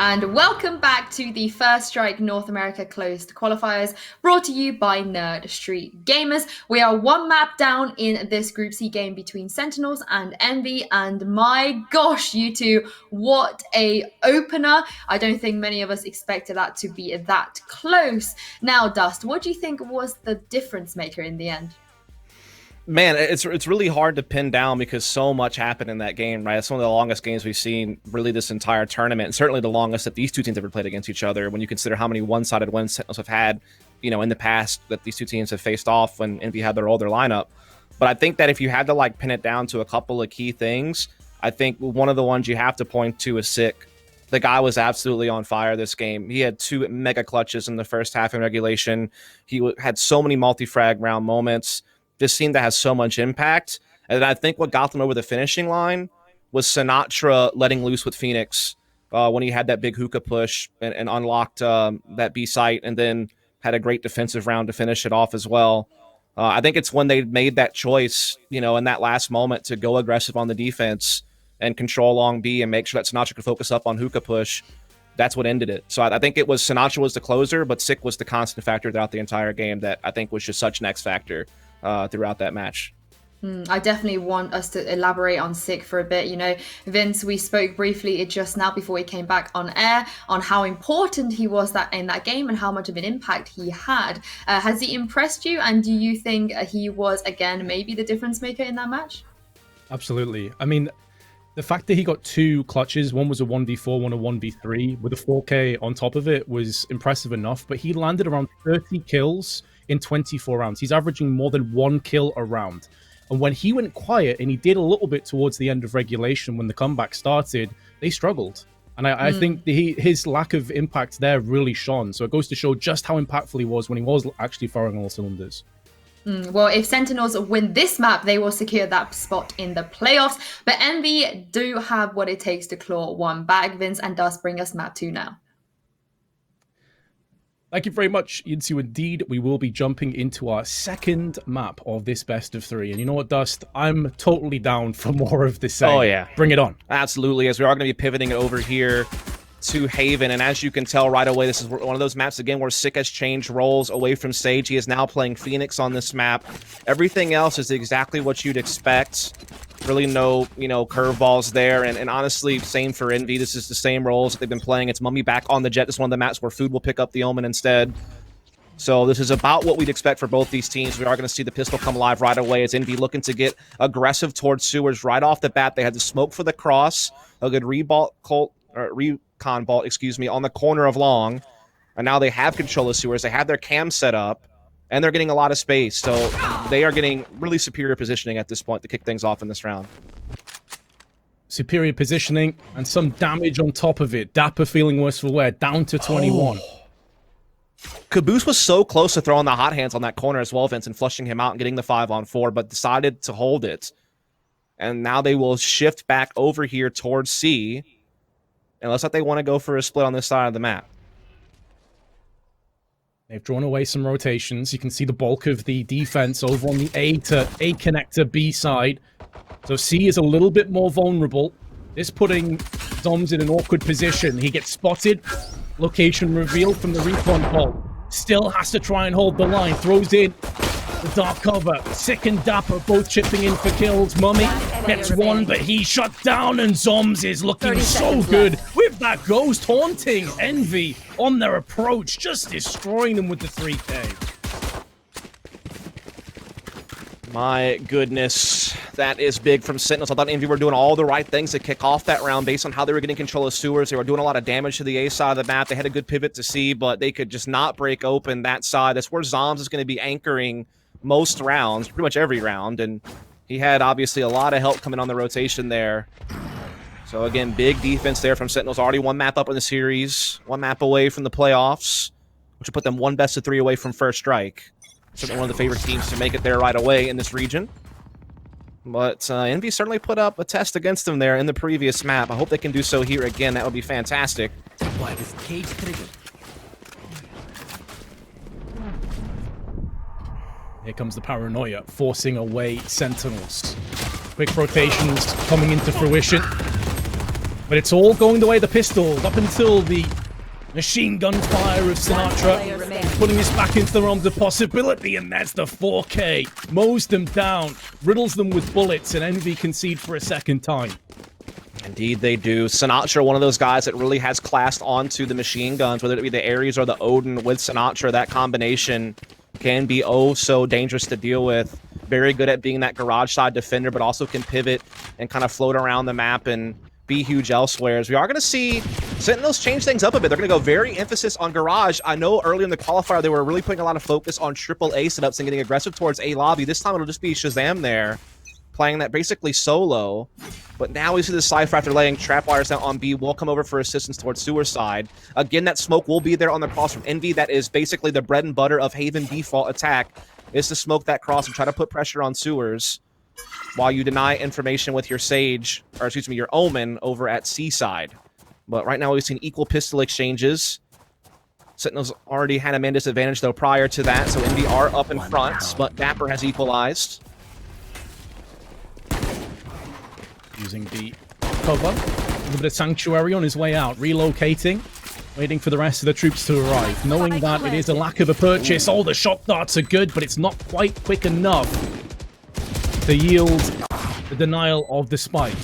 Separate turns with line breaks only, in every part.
And welcome back to the First Strike North America Closed Qualifiers, brought to you by Nerd Street Gamers. We are one map down in this Group C game between Sentinels and Envy, and my gosh, you two, what a opener. I don't think many of us expected that to be that close. Now, Dust, what do you think was the difference maker in the end?
Man, it's really hard to pin down because so much happened in that game, right? It's one of the longest games we've seen really this entire tournament, and certainly the longest that these two teams ever played against each other when you consider how many one-sided wins Sentinels have had, in the past that these two teams have faced off when Envy had their older lineup. But I think that if you had to pin it down to a couple of key things, I think one of the ones you have to point to is Sick. The guy was absolutely on fire this game. He had 2 mega clutches in the first half in regulation. He had so many multi-frag round moments. This team that has so much impact. And I think what got them over the finishing line was Sinatra letting loose with Phoenix when he had that big hookah push and unlocked that B site, and then had a great defensive round to finish it off as well. I think it's when they made that choice, in that last moment to go aggressive on the defense and control long B and make sure that Sinatra could focus up on hookah push. That's what ended it. So I think it was Sinatra was the closer, but Sick was the constant factor throughout the entire game that I think was just such an X factor throughout that match.
I definitely want us to elaborate on Sick for a bit. Vince, we spoke briefly just now before we came back on air on how important he was in that game and how much of an impact he had. Has he impressed you? And do you think he was, again, maybe the difference maker in that match?
Absolutely. I mean, the fact that he got 2 clutches, one was a 1v4, one a 1v3, with a 4K on top of it was impressive enough, but he landed around 30 kills in 24 rounds. He's averaging more than 1 kill a round. And when he went quiet, and he did a little bit towards the end of regulation when the comeback started, they struggled. And I think his lack of impact there really shone. So it goes to show just how impactful he was when he was actually firing all cylinders.
Well, if Sentinels win this map, they will secure that spot in the playoffs. But Envy do have what it takes to claw one back. Vince and Dust, bring us map 2 now.
Thank you very much, Yinsu. Indeed, we will be jumping into our second map of this best of 3. And you know what, Dust? I'm totally down for more of the same.
Oh, yeah.
Bring it on.
Absolutely, as we are going to be pivoting it over here to Haven. And as you can tell right away, this is one of those maps, again, where Sick has changed roles away from Sage. He is now playing Phoenix on this map. Everything else is exactly what you'd expect. Really no, curveballs there. And honestly, same for Envy. This is the same roles that they've been playing. It's Mummy back on the Jet. This is one of the maps where Food will pick up the Omen instead. So this is about what we'd expect for both these teams. We are going to see the pistol come alive right away as Envy looking to get aggressive towards sewers right off the bat. They had the smoke for the cross, a good recon bolt, on the corner of long. And now they have control of sewers. They have their cam set up, and they're getting a lot of space. So they are getting really superior positioning at this point to kick things off in this round.
Superior positioning and some damage on top of it. Dapper feeling worse for wear, down to 21.
Caboose was so close to throwing the hot hands on that corner as well, Vince, and flushing him out and getting the 5-on-4, but decided to hold it. And now they will shift back over here towards C. And it looks like they want to go for a split on this side of the map.
They've drawn away some rotations. You can see the bulk of the defense over on the A connector B side. So C is a little bit more vulnerable. This putting Zoms in an awkward position. He gets spotted. Location revealed from the recon bolt. Still has to try and hold the line. Throws in the dark cover. Sick and Dapper both chipping in for kills. Mummy gets one, but he's shut down, and Zoms is looking so good with that ghost, haunting Envy on their approach, just destroying them with the 3K.
My goodness, that is big from Sentinels. I thought Envy were doing all the right things to kick off that round based on how they were getting control of sewers. They were doing a lot of damage to the A side of the map. They had a good pivot to C, but they could just not break open that side. That's where Zoms is going to be anchoring most rounds, pretty much every round, and he had obviously a lot of help coming on the rotation there. So again, big defense there from Sentinels. Already 1 map up in the series, 1 map away from the playoffs, which will put them 1 best of 3 away from first strike. Certainly one of the favorite teams to make it there right away in this region. But Envy certainly put up a test against them there in the previous map. I hope they can do so here again. That would be fantastic.
Why is cage triggered?
Here comes the paranoia, forcing away Sentinels. Quick rotations coming into fruition. But it's all going the way of the pistols up until the machine gun fire of Sinatra, putting us back into the realms of possibility, and that's the 4K. Mows them down, riddles them with bullets, and Envy concede for a second time.
Indeed they do. Sinatra, one of those guys that really has classed onto the machine guns, whether it be the Ares or the Odin with Sinatra. That combination can be oh so dangerous to deal with. Very good at being that garage side defender, but also can pivot and kind of float around the map and be huge elsewhere. As we are going to see Sentinels change things up a bit. They're going to go very emphasis on garage. I know early in the qualifier they were really putting a lot of focus on AAA setups and getting aggressive towards A lobby. This time it'll just be Shazam there, playing that basically solo. But now we see the Cypher, after laying trapwires down on B, will come over for assistance towards sewer side. Again, that smoke will be there on the cross from Envy. That is basically the bread and butter of Haven default attack, is to smoke that cross and try to put pressure on sewers while you deny information with your Sage, or excuse me, your Omen over at Seaside. But right now we've seen equal pistol exchanges. Sentinels already had a man disadvantage though prior to that, so Envy are up in front, but Dapper has equalized.
Using the cover, a little bit of sanctuary on his way out, relocating, waiting for the rest of the troops to arrive, knowing that it is a lack of a purchase. All the shock darts are good, but it's not quite quick enough to yield the denial of the spike.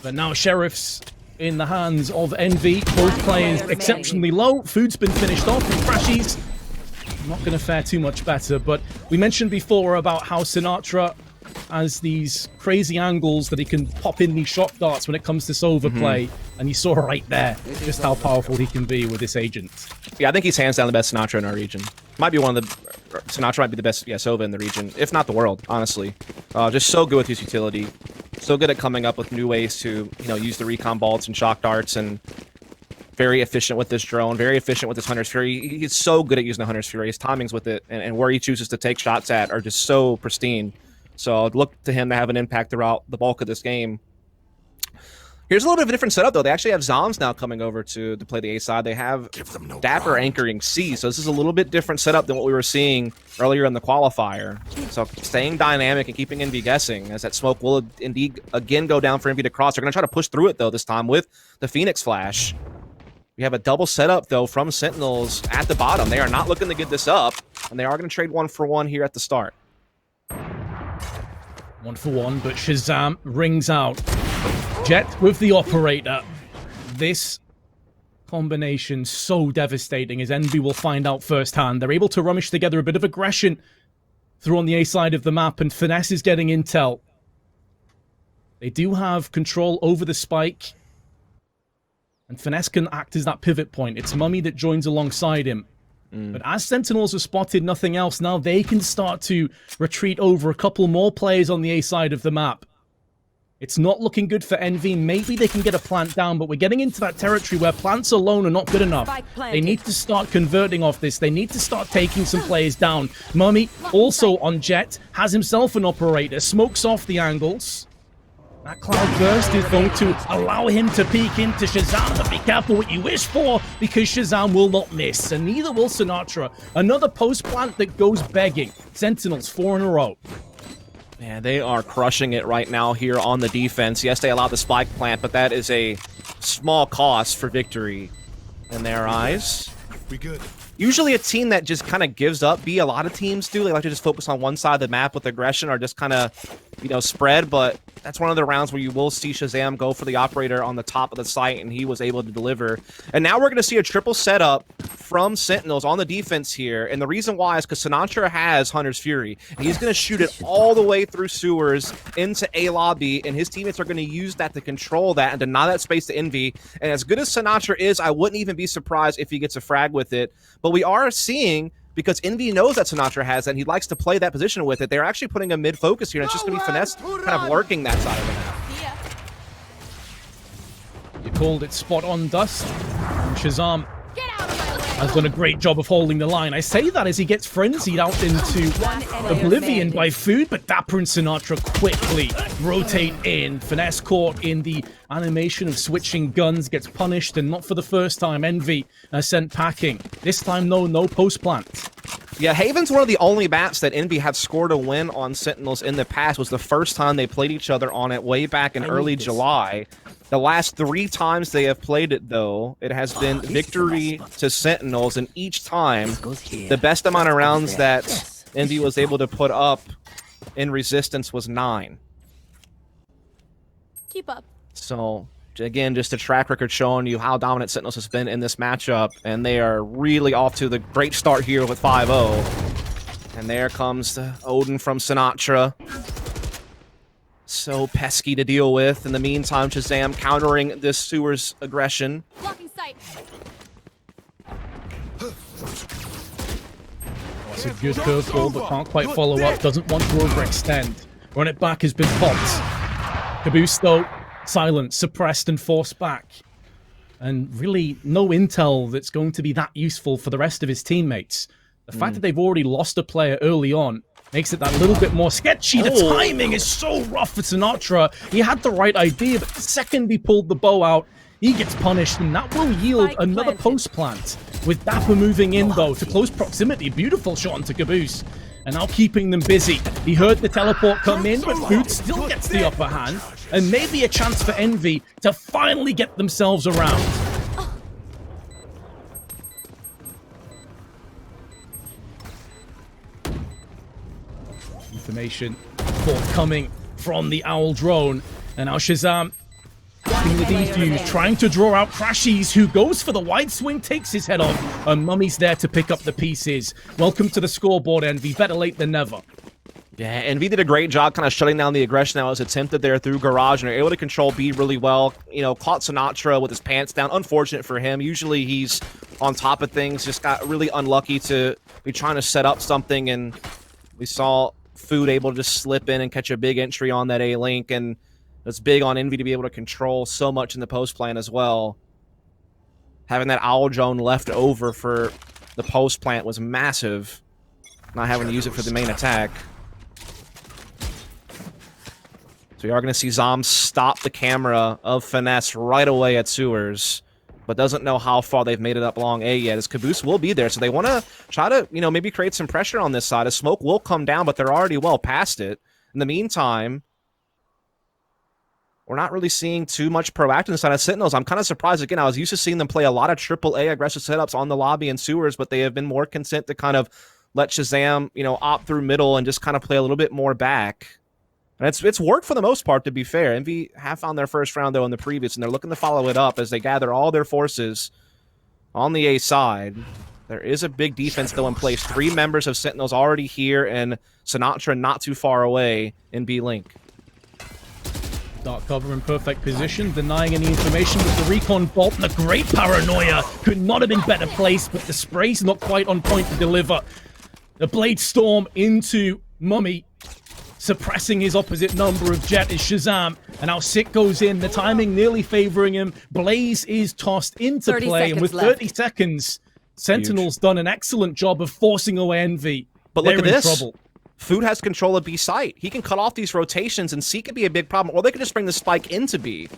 But now Sheriff's in the hands of Envy. Both players exceptionally low. Food's been finished off, and Crashies not going to fare too much better. But we mentioned before about how Sinatra has these crazy angles that he can pop in these shock darts when it comes to Sova play, and you saw right there just how powerful he can be with this agent.
Yeah, I think he's hands down the best Sinatra in our region. Might be one of the... Sinatra might be the best, yeah, Sova in the region, if not the world, honestly. Just so good with his utility. So good at coming up with new ways to, you know, use the recon bolts and shock darts, and very efficient with this drone, very efficient with this Hunter's Fury. He's so good at using the Hunter's Fury. His timings with it and where he chooses to take shots at are just so pristine. So I'd look to him to have an impact throughout the bulk of this game. Here's a little bit of a different setup, though. They actually have Zoms now coming over to play the A side. They have Dapper anchoring C, so this is a little bit different setup than what we were seeing earlier in the qualifier. So staying dynamic and keeping Envy guessing, as that smoke will indeed again go down for Envy to cross. They're going to try to push through it, though, this time with the Phoenix Flash. We have a double setup, though, from Sentinels at the bottom. They are not looking to get this up, and they are going to trade 1-for-1 here at the start.
1-for-1, but Shazam rings out. Jet with the operator. This combination so devastating, as Envy will find out firsthand. They're able to rummage together a bit of aggression through on the A side of the map, and Finesse is getting intel. They do have control over the spike, and Finesse can act as that pivot point. It's Mummy that joins alongside him. But as Sentinels have spotted nothing else, now they can start to retreat over a couple more players on the A side of the map. It's not looking good for Envy. Maybe they can get a plant down, but we're getting into that territory where plants alone are not good enough. They need to start converting off this. They need to start taking some players down. Mummy, also on Jet, has himself an operator, smokes off the angles. That cloud burst is going to allow him to peek into Shazam, but be careful what you wish for, because Shazam will not miss, and neither will Sinatra. Another post plant that goes begging. Sentinels 4 in a row.
Man, they are crushing it right now here on the defense. Yes, they allowed the spike plant, but that is a small cost for victory in their eyes.
We good.
Usually a team that just kind of gives up, a lot of teams do. They like to just focus on one side of the map with aggression, or just kind of, you know, spread. But that's one of the rounds where you will see Shazam go for the operator on the top of the site, and he was able to deliver. And now we're going to see a triple setup from Sentinels on the defense here. And the reason why is because Sinatra has Hunter's Fury, and he's going to shoot it all the way through sewers into A lobby, and his teammates are going to use that to control that and deny that space to Envy. And as good as Sinatra is, I wouldn't even be surprised if he gets a frag with it. But we are seeing, because Envy knows that Sinatra has that, and he likes to play that position with it, they're actually putting a mid-focus here, and it's just going to be Finesse kind of lurking that side of the map.
You called it spot on, Dust. Shazam has done a great job of holding the line. I say that as he gets frenzied out into oblivion by Food, but Dapper and Sinatra quickly rotate in. Finesse caught in the animation of switching guns, gets punished, and not for the first time. Envy sent packing. This time, no post plant.
Yeah, Haven's one of the only maps that Envy had scored a win on Sentinels in the past. Was the first time they played each other on it way back in early July. The last 3 times they have played it, though, it has been victory to Sentinels, and each time, the best amount of rounds that Envy was able to put up in Resistance was 9.
Keep up.
So, again, just a track record showing you how dominant Sentinels has been in this matchup, and they are really off to the great start here with 5-0. And there comes the Odin from Sinatra. So pesky to deal with. In the meantime, Shazam countering this Sewer's aggression.
Blocking sight.
That's a good curveball, but can't quite follow up. Doesn't want to overextend. Run it back has been popped. Caboose, though, silent, suppressed, and forced back. And really, no intel that's going to be that useful for the rest of his teammates. The fact that they've already lost a player early on makes it that little bit more sketchy. The timing is so rough for Sinatra. He had the right idea, but the second he pulled the bow out, he gets punished, and that will yield another post plant. With Dapper moving in, though, to close proximity. Beautiful shot onto Caboose. And now keeping them busy. He heard the teleport come in, but Food still gets the upper hand. And maybe a chance for Envy to finally get themselves around. Information forthcoming from the Owl drone. And now Shazam getting the defuse, trying to draw out Crashies, who goes for the wide swing, takes his head off, and Mummy's there to pick up the pieces. Welcome to the scoreboard, Envy. Better late than never.
Yeah, Envy did a great job kind of shutting down the aggression that was attempted there through Garage, and they're able to control B really well. You know, caught Sinatra with his pants down. Unfortunate for him. Usually he's on top of things. Just got really unlucky to be trying to set up something, and we saw Food able to just slip in and catch a big entry on that A-Link, and it's big on Envy to be able to control so much in the post plant as well. Having that Owl drone left over for the post plant was massive. Not having to use it for the main attack. So we are going to see Zom stop the camera of Finesse right away at Sewers, but doesn't know how far they've made it up along A yet, as Caboose will be there. So they want to try to, you know, maybe create some pressure on this side. A smoke will come down, but they're already well past it. In the meantime, we're not really seeing too much proactiveness out of Sentinels. I'm kind of surprised. Again, I was used to seeing them play a lot of AAA aggressive setups on the lobby and Sewers, but they have been more content to kind of let Shazam, you know, opt through middle and just kind of play a little bit more back. And it's worked for the most part, to be fair. Envy have found their first round, though, in the previous, and they're looking to follow it up as they gather all their forces on the A side. There is a big defense, though, in place. 3 members of Sentinels already here, and Sinatra not too far away in B-Link.
Dark cover in perfect position, denying any information with the recon bolt, and the great paranoia could not have been better placed, but the spray's not quite on point to deliver. The Blade Storm into Mummy, suppressing his opposite number of Jet is Shazam, and now Sick goes in, the timing nearly favoring him. Blaze is tossed into play, and with 30 seconds, Sentinel's done an excellent job of forcing away Envy.
But look at this.
Trouble.
Food has control of B site. He can cut off these rotations, and C could be a big problem, or they could just bring the spike into B.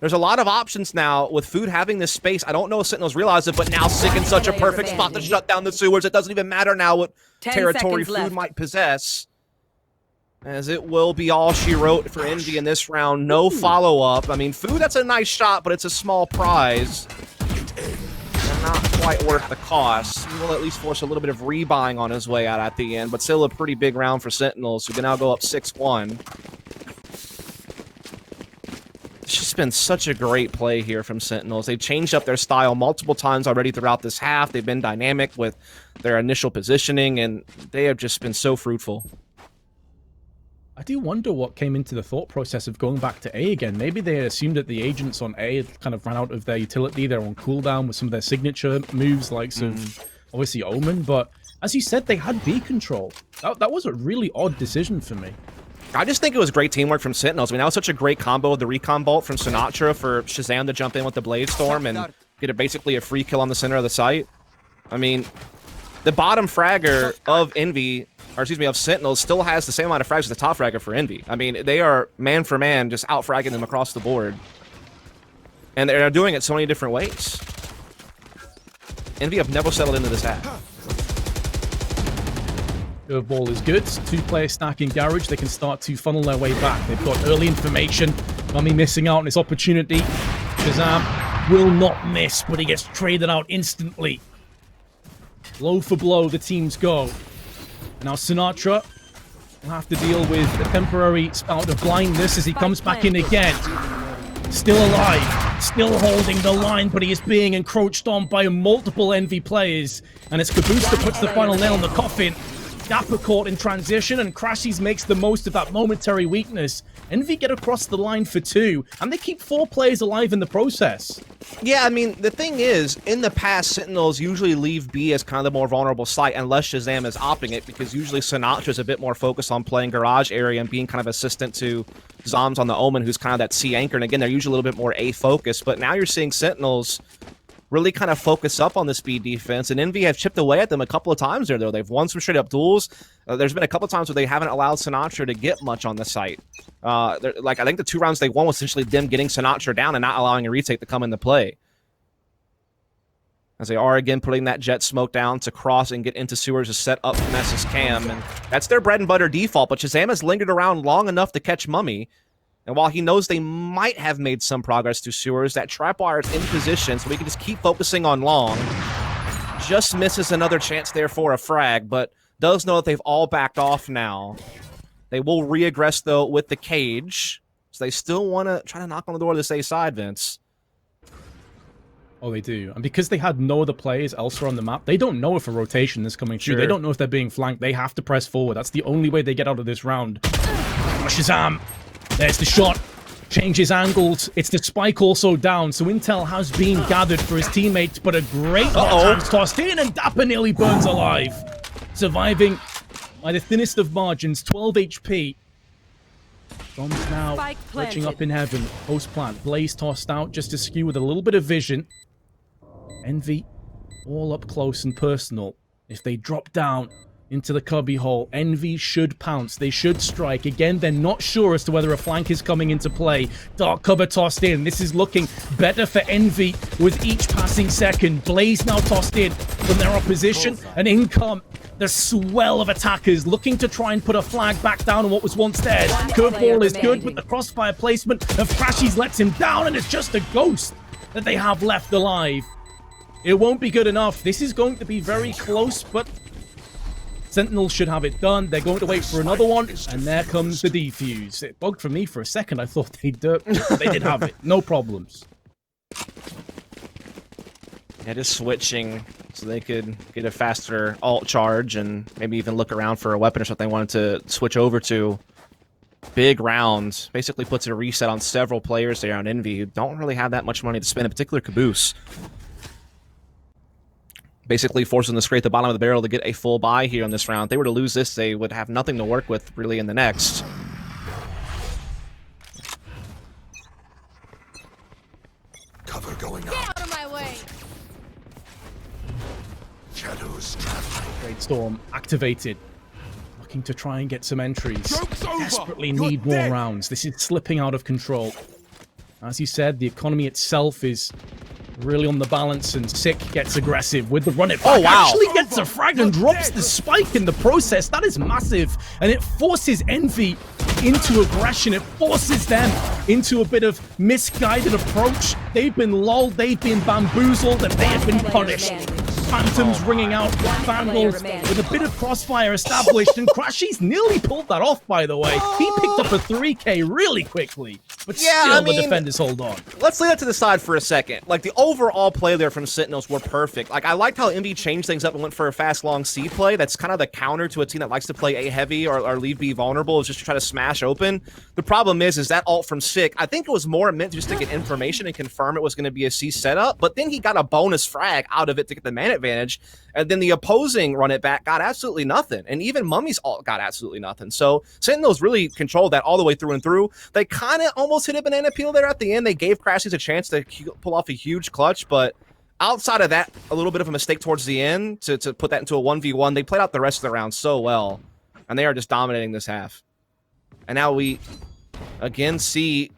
There's a lot of options now with Food having this space. I don't know if Sentinels realize it, but now Sick in such a perfect spot to shut down the Sewers. It doesn't even matter now what territory Food might possess, as it will be all she wrote for Envy in this round. No follow-up. I mean, Food, that's a nice shot, but it's a small prize. And not quite worth the cost. He will at least force a little bit of rebuying on his way out at the end, but still a pretty big round for Sentinels, who can now go up 6-1. It's just been such a great play here from Sentinels. They've changed up their style multiple times already throughout this half. They've been dynamic with their initial positioning, and they have just been so fruitful.
I do wonder what came into the thought process of going back to A again. Maybe they assumed that the agents on A had kind of ran out of their utility. They're on cooldown with some of their signature moves, like obviously Omen. But as you said, they had B control. That was a really odd decision for me.
I just think it was great teamwork from Sentinels. I mean, that was such a great combo of the recon bolt from Sinatra for Shazam to jump in with the Blade Storm and get basically a free kill on the center of the site. I mean, the bottom fragger of Envy, or excuse me, of Sentinels still has the same amount of frags as the top fragger for Envy. I mean, they are man for man just out-fragging them across the board. And they're doing it so many different ways. Envy have never settled into this half.
Curveball is good. 2-player stack in Garage. They can start to funnel their way back. They've got early information. Mummy missing out on his opportunity. Shazam will not miss, but he gets traded out instantly. Blow for blow, the teams go. Now Sinatra will have to deal with a temporary spout of blindness as he comes back in again. Still alive, still holding the line, but he is being encroached on by multiple Envy players. And it's Caboose that puts the final nail in the coffin. Dapper caught in transition, and Crashies makes the most of that momentary weakness. Envy get across the line for 2, and they keep 4 players alive in the process.
Yeah, I mean, the thing is, in the past, Sentinels usually leave B as kind of the more vulnerable site unless Shazam is opting it, because usually Sinatra's a bit more focused on playing garage area and being kind of assistant to Zoms on the Omen, who's kind of that C anchor, and again, they're usually a little bit more A-focused, but now you're seeing Sentinels really kind of focus up on the speed defense, and Envy have chipped away at them a couple of times there, though. They've won some straight-up duels. There's been a couple of times where they haven't allowed Sinatra to get much on the site. Like, I think the 2 rounds they won was essentially them getting Sinatra down and not allowing a retake to come into play. As they are, again, putting that jet smoke down to cross and get into sewers to set up Nessus Cam, and that's their bread-and-butter default, but Shazam has lingered around long enough to catch Mummy. And while he knows they might have made some progress to sewers, that trapwire is in position, so we can just keep focusing on long. Just misses another chance there for a frag, but does know that they've all backed off now. They will re-aggress, though, with the cage. So they still want to try to knock on the door of this A side, Vince.
Oh, they do. And because they had no other players elsewhere on the map, they don't know if a rotation is coming through.
Sure.
They don't know if they're being flanked. They have to press forward. That's the only way they get out of this round. Shazam! There's the shot. Changes angles. It's the spike also down. So intel has been gathered for his teammates, but a great chance tossed in, and Dapper nearly burns alive. Surviving by the thinnest of margins, 12 HP. Bombs now glitching up in heaven. Post plant. Blaze tossed out just to skew with a little bit of vision. Envy all up close and personal. If they drop down into the cubby hole, Envy should pounce. They should strike. Again, they're not sure as to whether a flank is coming into play. Dark cover tossed in. This is looking better for Envy with each passing second. Blaze now tossed in from their opposition. And in come the swell of attackers looking to try and put a flag back down on what was once theirs. Curveball is good, but the crossfire placement of Crashies lets him down, and it's just a ghost that they have left alive. It won't be good enough. This is going to be very close, but Sentinels should have it done. They're going to wait for another one, and there comes the defuse. It bugged for me for a second. I thought they did have it. No problems.
Yeah, just switching so they could get a faster alt charge and maybe even look around for a weapon or something they wanted to switch over to. Big round. Basically puts a reset on several players there on Envy who don't really have that much money to spend, in particular Caboose. Basically forcing them to scrape the bottom of the barrel to get a full buy here on this round. If they were to lose this, they would have nothing to work with really in the next.
Cover going
Get
up.
out of my way!
Shadows traveling.
Great Storm activated. Looking to try and get some entries.
Joke's over.
Desperately
You're
need more
dead.
rounds. This is slipping out of control. As you said, the economy itself is really on the balance, and Sick gets aggressive with the run it back.
Oh, wow.
Actually gets a frag and drops the spike in the process. That is massive, and it forces Envy into aggression. It forces them into a bit of misguided approach. They've been lulled, they've been bamboozled, and they have been punished. Phantoms ringing out, Vandals with a bit of crossfire established, and Crashies nearly pulled that off, by the way. He picked up a 3K really quickly, but
Yeah,
still
I mean,
the defenders hold on.
Let's lay that to the side for a second. Like, the overall play there from Sentinels were perfect. Like, I liked how Envy changed things up and went for a fast, long C play. That's kind of the counter to a team that likes to play A heavy or leave B vulnerable, is just to try to smash open. The problem is that ult from Sick, I think it was more meant just to get information and confirm it was going to be a C setup, but then he got a bonus frag out of it to get the man advantage, and then the opposing run it back got absolutely nothing, and even Mummy's ult got absolutely nothing. So Sentinels really controlled that all the way through and through. They kind of almost hit a banana peel there at the end. They gave Crashies a chance to pull off a huge clutch, but outside of that, a little bit of a mistake towards the end to put that into a 1v1. They played out the rest of the round so well, and they are just dominating this half. And now we again see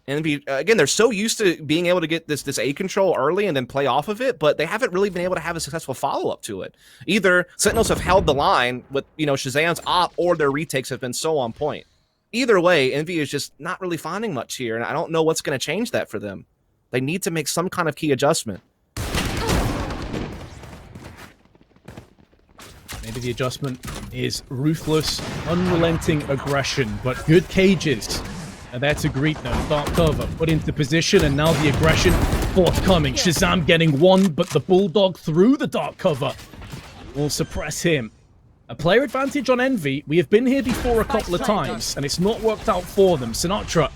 Envy, again, they're so used to being able to get this A control early and then play off of it, but they haven't really been able to have a successful follow-up to it. Either Sentinels have held the line with, Shazam's op, or their retakes have been so on point. either way, Envy is just not really finding much here, and I don't know what's going to change that for them. They need to make some kind of key adjustment.
Maybe the adjustment is ruthless, unrelenting aggression, but good cages are there to greet them. Dark cover put into position, and now the aggression forthcoming. Shazam getting one, but the Bulldog through the dark cover will suppress him. A player advantage on Envy. We have been here before a couple of times, and it's not worked out for them. Sinatra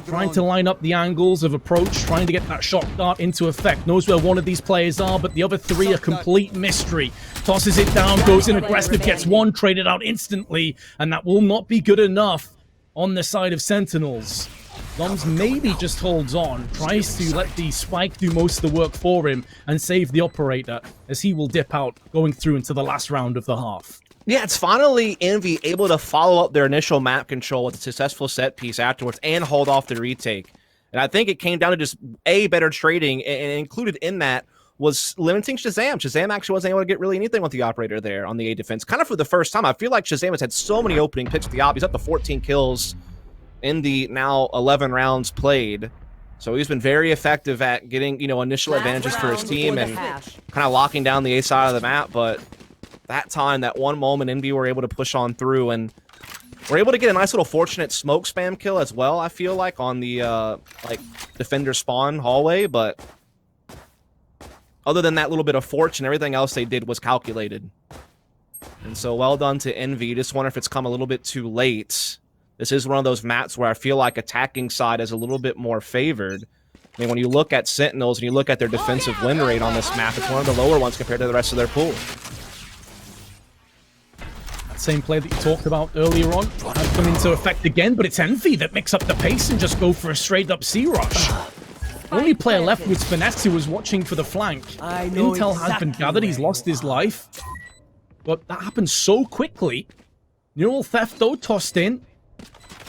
trying to line up the angles of approach, trying to get that shock dart into effect. Knows where one of these players are, but the other three are complete mystery. Tosses it down, goes in aggressive, gets one, traded out instantly, and that will not be good enough on the side of Sentinels. Zoms maybe just holds on, tries to let the spike do most of the work for him and save the operator, as he will dip out going through into the last round of the half.
Yeah, it's finally Envy able to follow up their initial map control with a successful set piece afterwards and hold off the retake. And I think it came down to just better trading, and included in that was limiting Shazam. Shazam actually wasn't able to get really anything with the operator there on the A defense. Kind of for the first time. I feel like Shazam has had so many opening picks with the op. He's up to 14 kills in the now 11 rounds played. So he's been very effective at getting, initial advantages for his team and kind of locking down the A side of the map. But that time, that one moment, Envy were able to push on through, and we're able to get a nice little fortunate smoke spam kill as well, I feel like, on the defender spawn hallway. But other than that little bit of fortune, everything else they did was calculated. And so well done to Envy. Just wonder if it's come a little bit too late. This is one of those maps where I feel like attacking side is a little bit more favored. I mean, when you look at Sentinels and you look at their defensive win rate on this map, it's one of the lower ones compared to the rest of their pool.
That same play that you talked about earlier on has come into effect again, but it's Envy that mix up the pace and just go for a straight-up C-rush. Only player left was Finesse, who was watching for the flank. Intel has been gathered, he's lost his life. But that happened so quickly. Neural Theft, though, tossed in.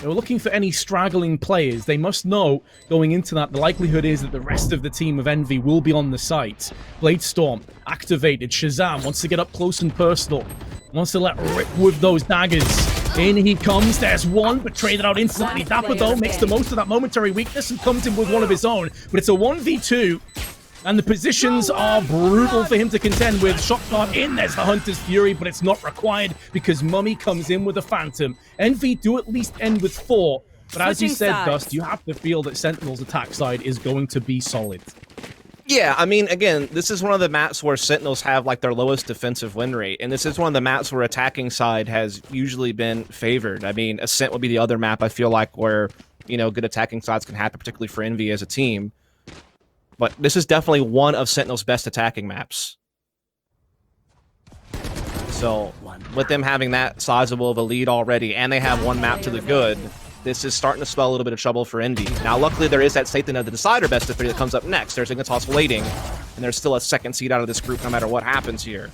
They were looking for any straggling players. They must know, going into that, the likelihood is that the rest of the team of Envy will be on the site. Bladestorm activated. Shazam wants to get up close and personal. Wants to let rip with those daggers. In he comes. There's one, but traded out instantly. Dapper, though, makes the most of that momentary weakness and comes in with one of his own. But it's a 1v2. And the positions are brutal for him to contend with. Shock dart in, there's the Hunter's Fury, but it's not required because Mummy comes in with a Phantom. Envy do at least end with 4, but as you said, Dust, you have to feel that Sentinel's attack side is going to be solid.
Yeah, I mean, again, this is one of the maps where Sentinels have, like, their lowest defensive win rate, and this is one of the maps where attacking side has usually been favored. I mean, Ascent would be the other map, I feel like, where, good attacking sides can happen, particularly for Envy as a team. But this is definitely one of Sentinel's best attacking maps. So, with them having that sizable of a lead already, and they have one map to the good, this is starting to spell a little bit of trouble for Envy. Now, luckily, there is that Satan of the Decider best of 3 that comes up next. There's Ignitas waiting, and there's still a second seed out of this group no matter what happens here.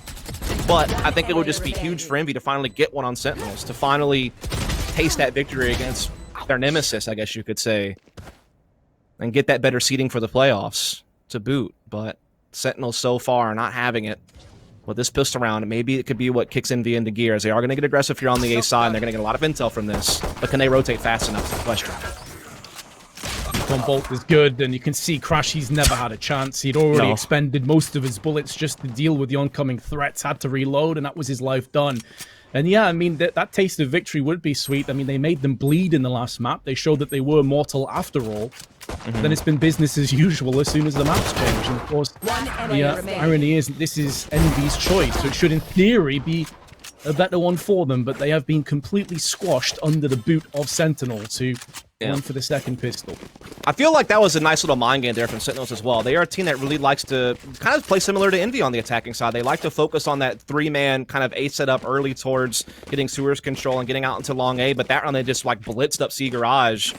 But I think it would just be huge for Envy to finally get one on Sentinels, to finally taste that victory against their nemesis, I guess you could say, and get that better seeding for the playoffs to boot. But Sentinels so far are not having it. With this pistol round, maybe it could be what kicks Envy into gear, as they are going to get aggressive here on the A side, and they're going to get a lot of intel from this. But can they rotate fast enough? Is the question.
One bolt is good, and you can see Crash, he's never had a chance. He'd already expended most of his bullets just to deal with the oncoming threats, had to reload, and that was his life done. And yeah, I mean, that taste of victory would be sweet. I mean, they made them bleed in the last map. They showed that they were mortal after all. Then it's been business as usual as soon as the maps change. And of course, the irony is that this is Envy's choice, so it should in theory be a better one for them, but they have been completely squashed under the boot of Sentinels, who went for the second pistol.
I feel like that was a nice little mind game there from Sentinels as well. They are a team that really likes to kind of play similar to Envy on the attacking side. They like to focus on that 3-man kind of A setup early towards getting sewers control and getting out into long A, but that round they just like blitzed up C garage.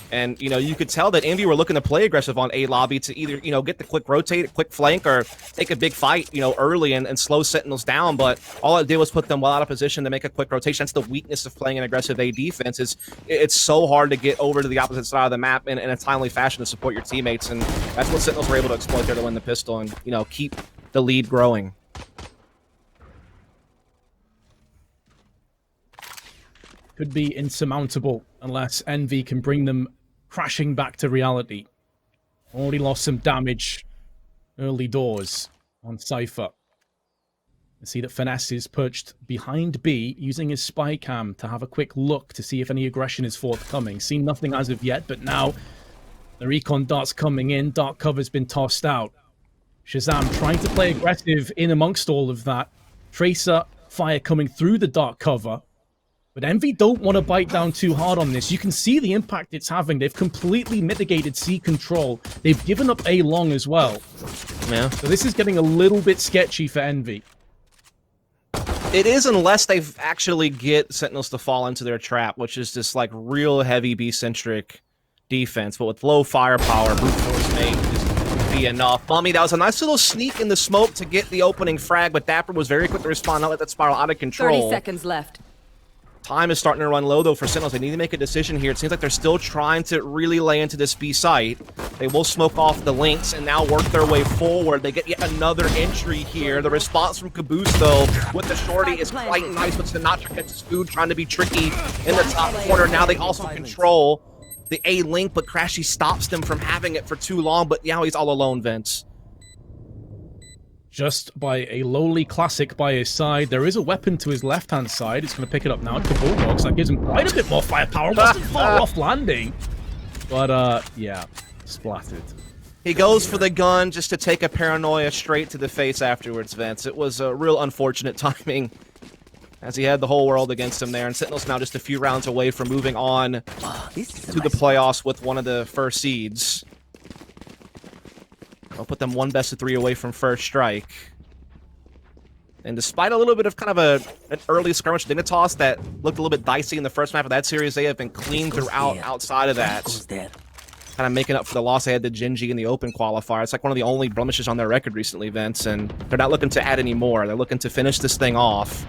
And, you could tell that Envy were looking to play aggressive on A lobby to either, get the quick rotate, quick flank, or take a big fight, early and slow Sentinels down. But all it did was put them well out of position to make a quick rotation. That's the weakness of playing an aggressive A defense. It's so hard to get over to the opposite side of the map in a timely fashion to support your teammates. And that's what Sentinels were able to exploit there to win the pistol and, keep the lead growing.
could be insurmountable unless Envy can bring them crashing back to reality. Already lost some damage early doors on Cypher. You see that Finesse is perched behind B, using his spy cam to have a quick look to see if any aggression is forthcoming. Seen nothing as of yet, but now the recon dart's coming in. Dark cover's been tossed out. Shazam trying to play aggressive in amongst all of that. Tracer fire coming through the dark cover. But Envy don't want to bite down too hard on this. You can see the impact it's having. They've completely mitigated C control. They've given up A long as well.
Yeah.
So this is getting a little bit sketchy for Envy.
It is, unless they actually get Sentinels to fall into their trap, which is this like real heavy B-centric defense. But with low firepower, brute force may just be enough. Mummy, that was a nice little sneak in the smoke to get the opening frag, but Dapper was very quick to respond, not let that spiral out of control.
30 seconds left.
Time is starting to run low, though, for Sentinels. They need to make a decision here. It seems like they're still trying to really lay into this B site. They will smoke off the links and now work their way forward. They get yet another entry here. The response from Caboose, though, with the shorty is quite nice, but Sinatra gets his food, trying to be tricky in the top corner. Now they also control the A link, but Crashy stops them from having it for too long, but now he's all alone, Vince.
Just by a lowly classic by his side. There is a weapon to his left-hand side. It's going to pick it up now. It's the Bulldogs. That gives him quite a bit more firepower. Wasn't far off landing. But, yeah, splattered.
He goes for the gun just to take a paranoia straight to the face afterwards, Vince. It was a real unfortunate timing, as he had the whole world against him there. And Sentinel's now just a few rounds away from moving on to the playoffs with one of the first seeds. I'll put them one best of 3 away from first strike. And despite a little bit of kind of an early skirmish Dignitas that looked a little bit dicey in the first map of that series, they have been clean throughout outside of that. Kind of making up for the loss they had to Genji in the open qualifier. It's like one of the only blemishes on their record recently, Vince, and they're not looking to add any more. They're looking to finish this thing off.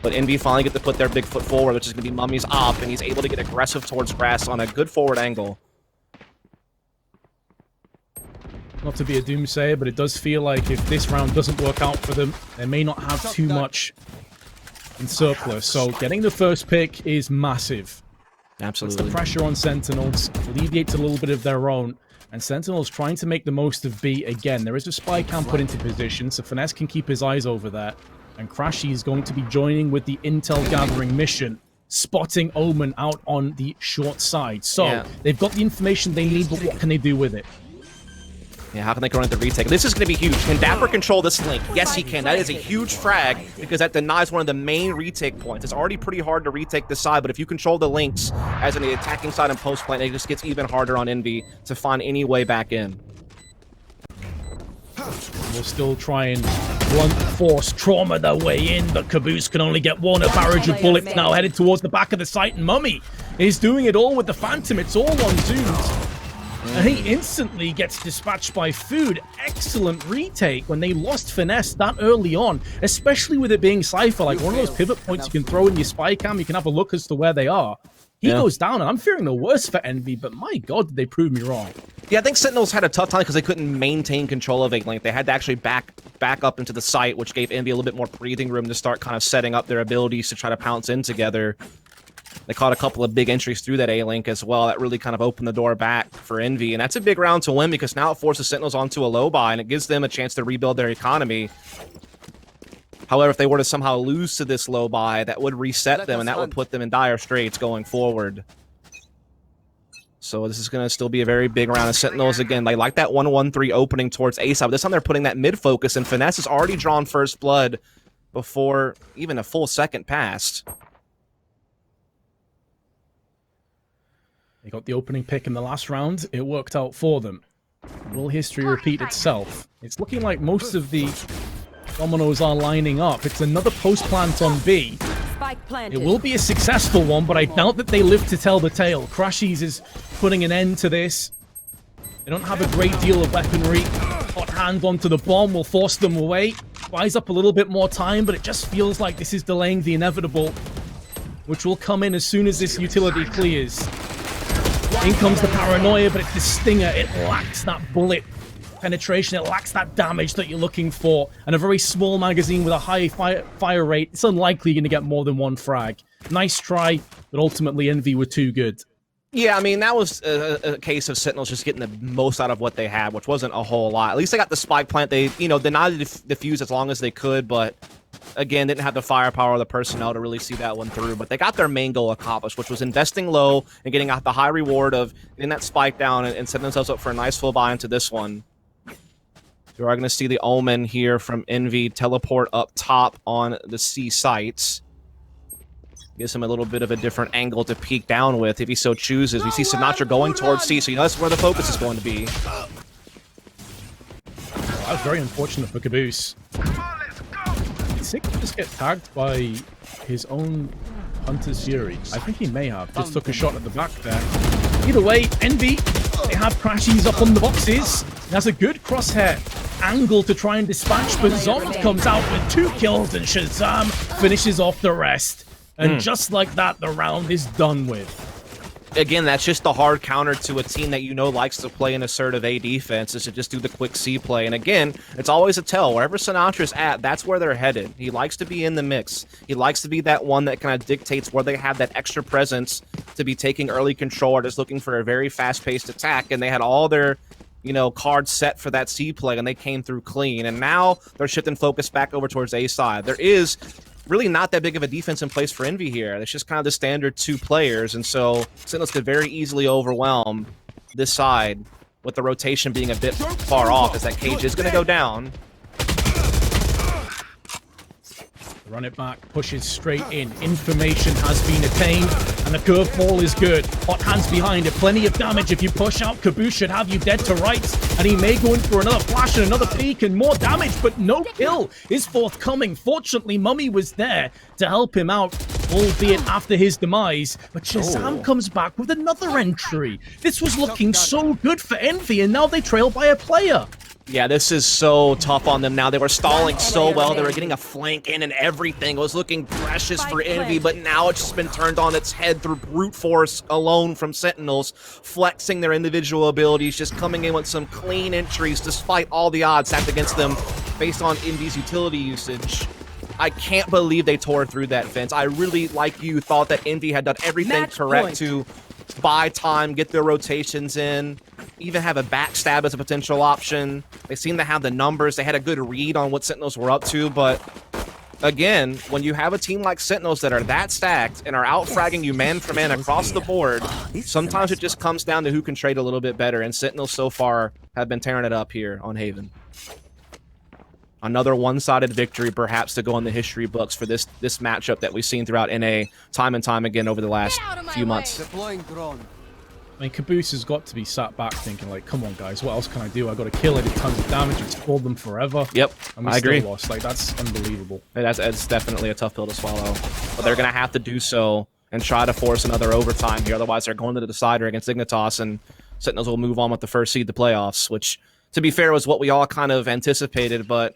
But Envy finally get to put their big foot forward, which is going to be Mummy's op, and he's able to get aggressive towards grass on a good forward angle.
Not to be a doomsayer, but it does feel like if this round doesn't work out for them, they may not have too much in surplus. So getting the first pick is massive.
Absolutely.
Puts the pressure on Sentinels, alleviates a little bit of their own, and Sentinels trying to make the most of B again. There is a spy cam put into position, so Finesse can keep his eyes over there. And Crashy is going to be joining with the intel gathering mission, spotting Omen out on the short side. So they've got the information they need, but what can they do with it?
Yeah, how can they go into the retake? This is going to be huge. Can Dapper control this link? Yes, he can. That is a huge frag because that denies one of the main retake points. It's already pretty hard to retake this side, but if you control the links as in the attacking side and post plant, it just gets even harder on Envy to find any way back in.
We'll still try and blunt force trauma their way in, but Caboose can only get one. A barrage of bullets now headed towards the back of the site, and Mummy is doing it all with the Phantom. It's all on Zooms. And he instantly gets dispatched by Food. Excellent retake when they lost Finesse that early on, especially with it being Cypher, like one of those pivot points you can throw in your spy cam, you can have a look as to where they are. He goes down, and I'm fearing the worst for Envy, but my god, did they prove me wrong.
Yeah, I think Sentinels had a tough time because they couldn't maintain control of A-Link. They had to actually back up into the site, which gave Envy a little bit more breathing room to start kind of setting up their abilities to try to pounce in together. They caught a couple of big entries through that A-Link as well. That really kind of opened the door back for Envy. And that's a big round to win because now it forces Sentinels onto a low buy and it gives them a chance to rebuild their economy. However, if they were to somehow lose to this low buy, that would reset them and that would put them in dire straits going forward. So this is going to still be a very big round of Sentinels. Again, they like that 1-1-3 opening towards A side. But this time they're putting that mid focus and Finesse has already drawn first blood before even a full second passed.
They got the opening pick in the last round. It worked out for them. Will history repeat itself? It's looking like most of the dominoes are lining up. It's another post plant on B. It will be a successful one, but I doubt that they live to tell the tale. Crashies is putting an end to this. They don't have a great deal of weaponry. Hot hand onto the bomb will force them away. Buys up a little bit more time, but it just feels like this is delaying the inevitable, which will come in as soon as this utility clears. In comes the paranoia, but it's the stinger. It lacks that bullet penetration. It lacks that damage that you're looking for. And a very small magazine with a high fire rate, it's unlikely you're going to get more than one frag. Nice try. but ultimately Envy were too good.
Yeah, I mean, that was a case of Sentinels just getting the most out of what they had, which wasn't a whole lot. At least they got the spike plant. They, denied the defuse as long as they could, but again, didn't have the firepower or the personnel to really see that one through. But they got their main goal accomplished, which was investing low and getting out the high reward of getting that spike down and setting themselves up for a nice full buy into this one. We are going to see the Omen here from Envy teleport up top on the C sites. Gives him a little bit of a different angle to peek down with if he so chooses. We see Sinatra going towards C, so that's where the focus is going to be.
That was very unfortunate for Caboose. Did Sick just get tagged by his own Hunter's Fury? I think he may have. Just took a shot at the back there. Either way, Envy, they have crashies up on the boxes. He has a good crosshair angle to try and dispatch, but Zomb comes out with 2 kills and Shazam finishes off the rest. And just like that, the round is done with.
Again, that's just the hard counter to a team that likes to play an assertive A defense, is to just do the quick C play. And again, it's always a tell. Wherever Sinatra's at, that's where they're headed. He likes to be in the mix. He likes to be that one that kind of dictates where they have that extra presence to be taking early control or just looking for a very fast-paced attack. And they had all their cards set for that C play, and they came through clean. And now they're shifting focus back over towards A side. There is really not that big of a defense in place for Envy here. It's just kind of the standard 2 players, and so Sentinels could very easily overwhelm this side with the rotation being a bit far off as that cage is going to go down.
Run it back, pushes straight in. Information has been attained, and the curveball is good. Hot hands behind it, plenty of damage. If you push out, Caboose should have you dead to rights, and he may go in for another flash and another peek and more damage, but no kill is forthcoming. Fortunately, Mummy was there to help him out, albeit after his demise. But Shazam comes back with another entry. This was looking so good for Envy, and now they trail by a player.
Yeah, this is so tough on them now. They were stalling so well. They were getting a flank in and everything. It was looking precious for Envy, but now it's just been turned on its head through brute force alone from Sentinels, flexing their individual abilities, just coming in with some clean entries despite all the odds stacked against them based on Envy's utility usage. I can't believe they tore through that fence. I really, like you, thought that Envy had done everything correct to buy time, get their rotations in, even have a backstab as a potential option. They seem to have the numbers. They had a good read on what Sentinels were up to, but again, when you have a team like Sentinels that are that stacked and are out-fragging you man for man across the board, sometimes it just comes down to who can trade a little bit better, and Sentinels so far have been tearing it up here on Haven. Another one-sided victory, perhaps, to go in the history books for this matchup that we've seen throughout NA time and time again over the last few months.
Deploying drone.
I mean, Caboose has got to be sat back thinking, like, come on, guys, what else can I do? I got to kill it, did tons of damage, it's pulled them forever.
Yep,
and we
I agree.
Still lost. Like, that's unbelievable.
That's definitely a tough pill to swallow. But they're going to have to do so and try to force another overtime here. Otherwise, they're going to the decider against Dignitas, and Sentinels will move on with the first seed to playoffs, which, to be fair, was what we all kind of anticipated, but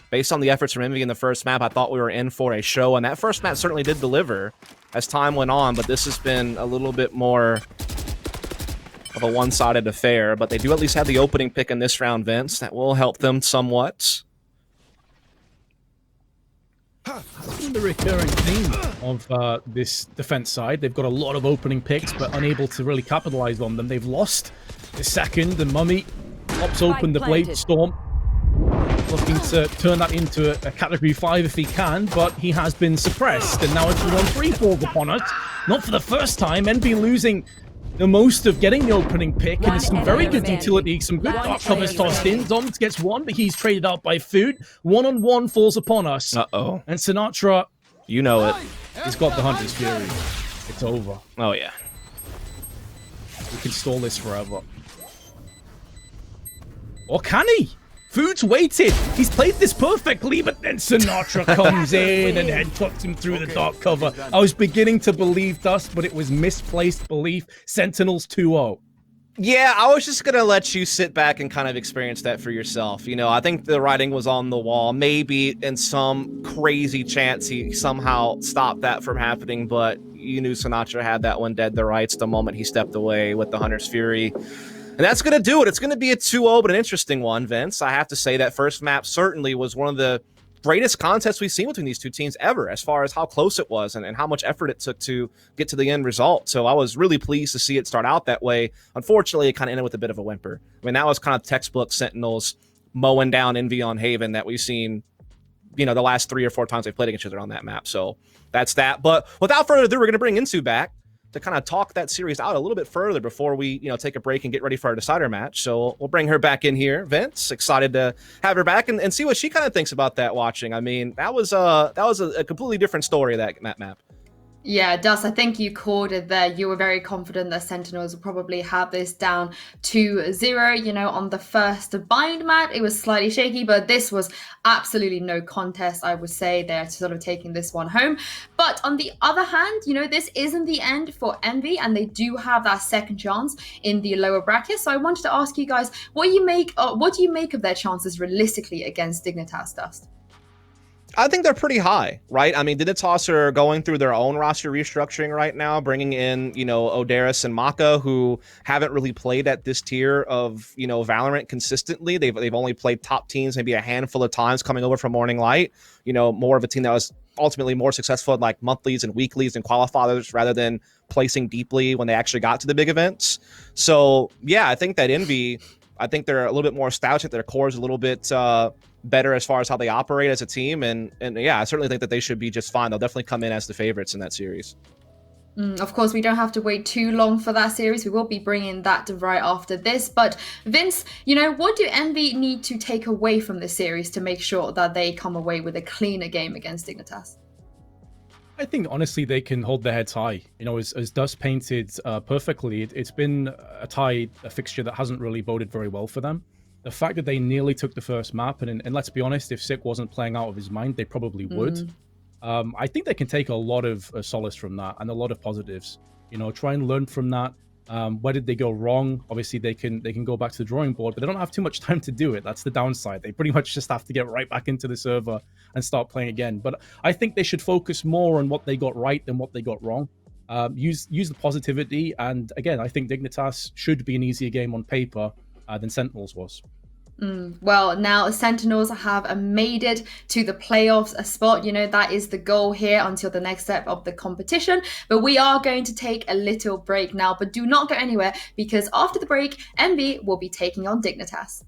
based on the efforts from Envy in the first map, I thought we were in for a show, and that first map certainly did deliver as time went on, but this has been a little bit more of a one-sided affair, but they do at least have the opening pick in this round, Vince. That will help them somewhat.
The recurring theme of this defense side, they've got a lot of opening picks, but unable to really capitalize on them. They've lost the second, and Mummy pops open the Blade Storm, looking to turn that into a Category 5 if he can, but he has been suppressed, and now it's 1-3 falls upon us. Not for the first time, Envy losing the most of getting the opening pick, and there's some very good utility, some good dark covers tossed in. Zombs gets one, but he's traded out by Food. 1-on-1 falls upon us.
Uh-oh.
And Sinatra,
you know it.
He's got the Hunter's Fury. It's over.
Oh, yeah.
We can stall this forever. Or can he? Food's waited. He's played this perfectly, but then Sinatra comes in and head tucks him through the dark cover. I was beginning to believe Dust, but it was misplaced belief. Sentinels 2-0.
Yeah, I was just going to let you sit back and kind of experience that for yourself. You know, I think the writing was on the wall. Maybe in some crazy chance he somehow stopped that from happening, but you knew Sinatra had that one dead to rights the moment he stepped away with the Hunter's Fury. And that's going to do it. It's going to be a 2-0, but an interesting one, Vince. I have to say that first map certainly was one of the greatest contest we've seen between these two teams ever, as far as how close it was and how much effort it took to get to the end result. So I was really pleased to see it start out that way. Unfortunately, it kind of ended with a bit of a whimper. I mean, that was kind of textbook Sentinels mowing down Envy on Haven that we've seen, the last 3 or 4 times they've played against each other on that map. So that's that. But without further ado, we're going to bring Insu back to kind of talk that series out a little bit further before we, take a break and get ready for our decider match. So we'll bring her back in here. Vince, excited to have her back and see what she kind of thinks about that watching. I mean, that was a completely different story, that map.
Yeah, Dus, I think you called it there. You were very confident that Sentinels will probably have this down 2-0. On the first bind map, it was slightly shaky, but this was absolutely no contest, I would say. They're sort of taking this one home. But on the other hand, this isn't the end for Envy, and they do have that second chance in the lower bracket. So I wanted to ask you guys, what do you make of their chances realistically against Dignitas, Dust?
I think they're pretty high, right? I mean, Dignitas are going through their own roster restructuring right now, bringing in, Odaris and Maka, who haven't really played at this tier of, Valorant consistently. They've only played top teams maybe a handful of times coming over from Morning Light. More of a team that was ultimately more successful at like monthlies and weeklies and qualifiers rather than placing deeply when they actually got to the big events. So, yeah, I think that Envy, they're a little bit more established. Their core is a little bit better as far as how they operate as a team. And yeah, I certainly think that they should be just fine. They'll definitely come in as the favorites in that series.
Of course, we don't have to wait too long for that series. We will be bringing that right after this. But Vince, what do Envy need to take away from this series to make sure that they come away with a cleaner game against Dignitas?
I think, honestly, they can hold their heads high. As Dust painted perfectly, it's been a fixture that hasn't really boded very well for them. The fact that they nearly took the first map, and let's be honest, if Sick wasn't playing out of his mind, they probably would. I think they can take a lot of solace from that and a lot of positives. Try and learn from that. Where did they go wrong? Obviously, they can go back to the drawing board, but they don't have too much time to do it. That's the downside. They pretty much just have to get right back into the server and start playing again. But I think they should focus more on what they got right than what they got wrong. Use the positivity, and again, I think Dignitas should be an easier game on paper than Sentinels was.
Well, now Sentinels have made it to the playoffs spot. That is the goal here until the next step of the competition. But we are going to take a little break now. But do not go anywhere, because after the break, Envy will be taking on Dignitas.